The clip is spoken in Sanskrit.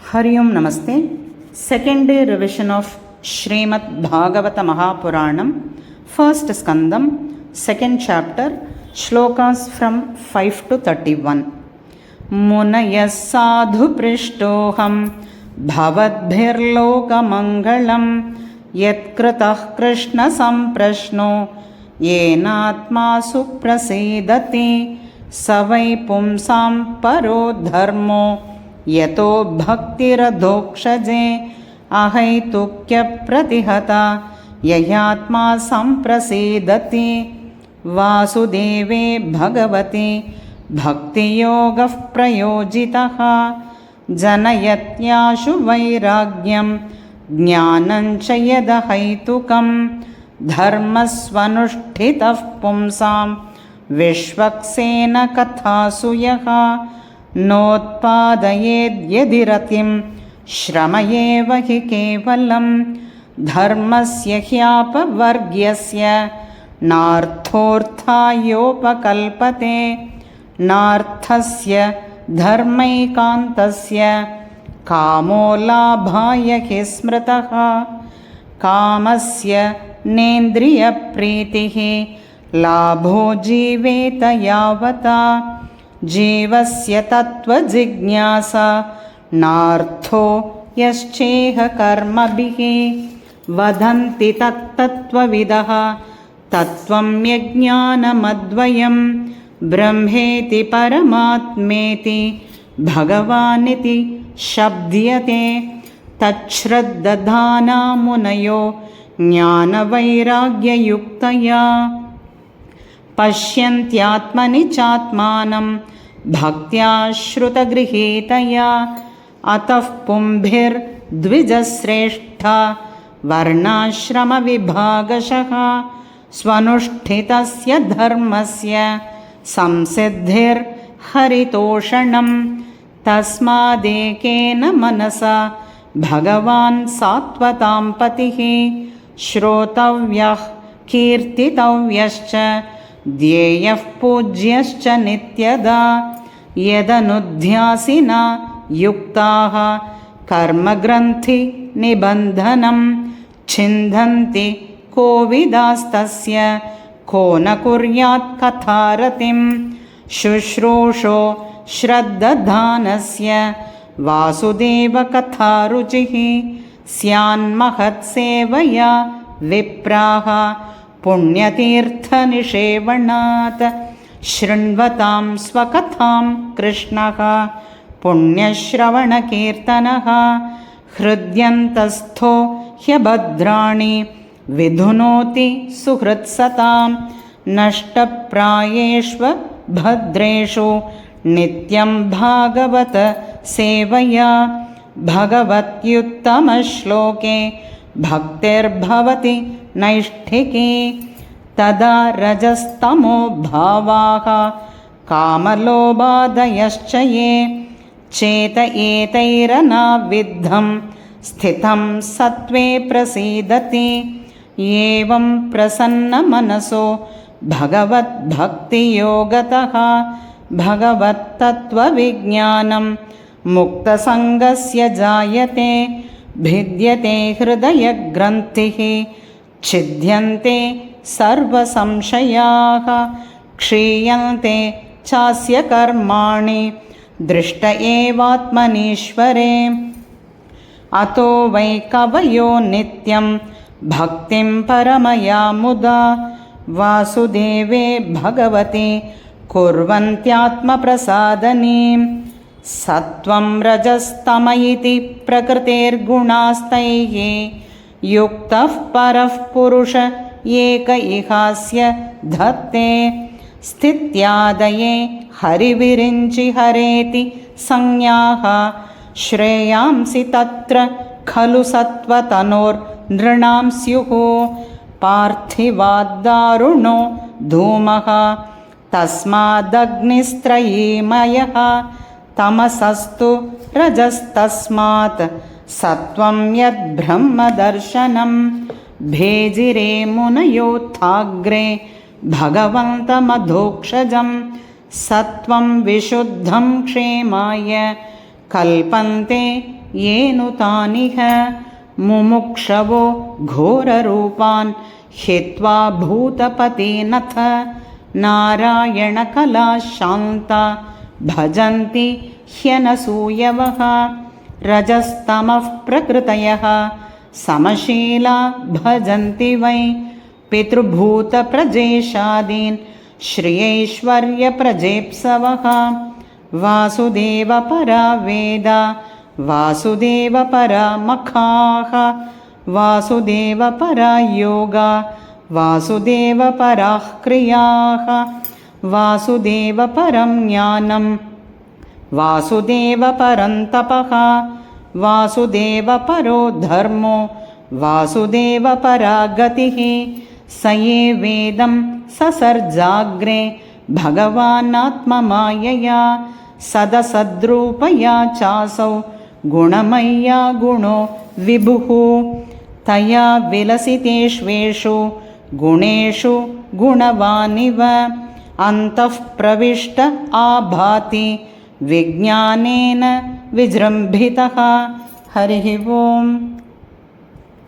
हरि ओम नमस्ते. Second day revision of Srimad Bhagavata Mahapuranam, first skandam, second chapter, shlokas from 5 to 31. Munayas sadhu prishtoham bhavadbhirlokamangalam yatkritah krishna samprashno yenatma suprasidati savai pumsam paro dharmo यतो भक्तिरधोक्षजे अहैतुक्य प्रतिहता ययात्मा संप्रसीदति वासुदेवे भगवति भक्तियोगः प्रयोजितः जनयत्याशु वैराग्यं ज्ञानं च यदहैतुकं धर्मस्वनुष्ठितः पुंसां विश्वक्सेन कथासु यः नोत्पादयेद्यदि रतिं श्रमयेव हि केवलं धर्मस्य ह्यापवर्ग्यस्य नार्थोऽर्थायोपकल्पते नार्थस्य धर्मैकान्तस्य कामो लाभाय हि स्मृतः कामस्य नेन्द्रियप्रीतिः लाभो जीवेत यावता जीवस्य तत्त्वजिज्ञासा नार्थो यश्चेह कर्मभिः वदन्ति तत्तत्त्वविदः तत्त्वं यज्ञानमद्वयं ब्रह्मेति परमात्मेति भगवानिति शब्द्यते तच्छ्रद्दधाना मुनयो ज्ञानवैराग्ययुक्तया पश्यन्त्यात्मनि चात्मानं भक्त्या श्रुतगृहीतया अतः पुंभिर्द्विजश्रेष्ठा वर्णाश्रमविभागशः स्वनुष्ठितस्य धर्मस्य संसिद्धिर्हरितोषणं तस्मादेकेन मनसा भगवान् सात्वतां पतिः श्रोतव्यः कीर्तितव्यश्च ध्येयः पूज्यश्च नित्यदा यदनुध्यासिना युक्ताः कर्मग्रन्थि निबन्धनं छिन्दन्ति कोविदास्तस्य को न कुर्यात् कथारतिं शुश्रूषो श्रद्दधानस्य वासुदेवकथारुचिः स्यान्महत्सेवया विप्राः पुण्यतीर्थनिषेवणात् शृण्वतां स्वकथां कृष्णः पुण्यश्रवणकीर्तनः हृद्यन्तस्थो ह्यभद्राणि विधुनोति सुहृत्सतां नष्टप्रायेष्व भद्रेषु नित्यं भागवत सेवया भगवत्युत्तमश्लोके भक्तिर्भवति नैष्ठिकी तदा रजस्तमो भावाः कामलोभादयश्च ये चेत एतैरनाविद्धं स्थितं सत्त्वे प्रसीदति एवं प्रसन्नमनसो भगवद्भक्तियोगतः भगवत्तत्त्वविज्ञानं मुक्तसङ्गस्य जायते भिद्यते हृदयग्रन्थिः छिद्यन्ते सर्वसंशयाः क्षीयन्ते चास्य कर्माणि दृष्ट एवात्मनीश्वरे अतो वै कवयो नित्यं भक्तिं परमया मुदा वासुदेवे भगवति कुर्वन्त्यात्मप्रसादनीं सत्त्वं रजस्तम इति प्रकृतेर्गुणास्तैः युक्तः परः पुरुष एक इहास्य धत्ते स्थित्यादये हरिविरिञ्चि हरेति संज्ञाः श्रेयांसि तत्र खलु सत्त्वतनोर्नृणां स्युः पार्थिवाद्दारुणो धूमः तस्मादग्निस्त्रयीमयः तमसस्तु रजस्तस्मात् सत्त्वं यद्ब्रह्मदर्शनं भेजिरे मुनयोत्थाग्रे भगवन्तमधोक्षजं सत्वं विशुद्धं क्षेमाय कल्पन्ते येनुतानिह मुमुक्षवो घोररूपान् हित्वा भूतपतेनथ नारायणकलाशान्ता भजन्ति ह्यनसूयवः रजस्तमः प्रकृतयः समशीला भजन्ति वै पितृभूतप्रजेशादीन् श्रियैश्वर्यप्रजेप्सवः वासुदेवपरा वेदा वासुदेवपरा मखाः वासुदेवपरा योगा वासुदेवपराः क्रियाः वासुदेवपरं ज्ञानं वासुदेवपरं तपः वासुदेवपरो धर्मो वासुदेवपरा गतिः स ये वेदं ससर्जाग्रे भगवानात्ममायया सदसद्रूपया चासौ गुणमय्या गुणो विभुः तया विलसितेष्वेषु गुणेषु गुणवानिव अन्तः प्रविष्ट आभाति विज्ञानेन विजृम्भितः हरिः ओम्।